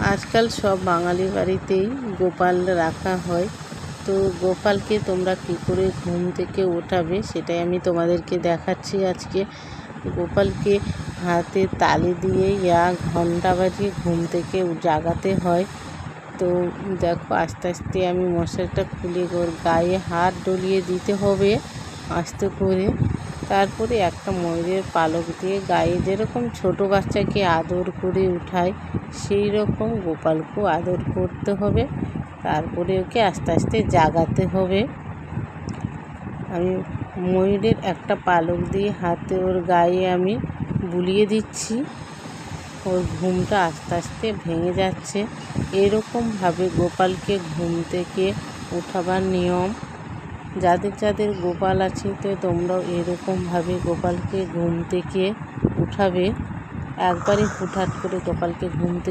আজকাল সব বাঙালি বাড়িতেই গোপাল রাখা হয়। তো গোপালকে তোমরা কী করে ঘুম থেকে ওঠাবে সেটাই আমি তোমাদেরকে দেখাচ্ছি আজকে। গোপালকে হাতে তালি দিয়ে ঘন্টা বাজিয়ে ঘুম থেকে জাগাতে হয়। তো দেখো, আস্তে আস্তে আমি মশারিটা খুলে ওর গায়ে হাত ডলিয়ে দিতে হবে আস্তে করে। তারপরে একটা ময়ূরের পালক দিয়ে গায়ে যেরকম ছোট বাচ্চাকে আদর করে উঠায় সেই রকম গোপালকেও আদর করতে হবে। তারপরে ওকে আস্তে আস্তে জাগাতে হবে। আমি ময়ূরের একটা পালক দিয়ে হাতে ওর গায়ে আমি বুলিয়ে দিচ্ছি। ওর ঘুমটা আস্তে আস্তে ভেঙে যাচ্ছে। এরকমভাবে গোপালকে ঘুম থেকে উঠাবার নিয়ম। যাদের যাদের গোপাল আছে, তো তোমরাও এরকমভাবে গোপালকে ঘুম থেকে উঠাবে। একবারে হুটহাট করে গোপালকে ঘুম থেকে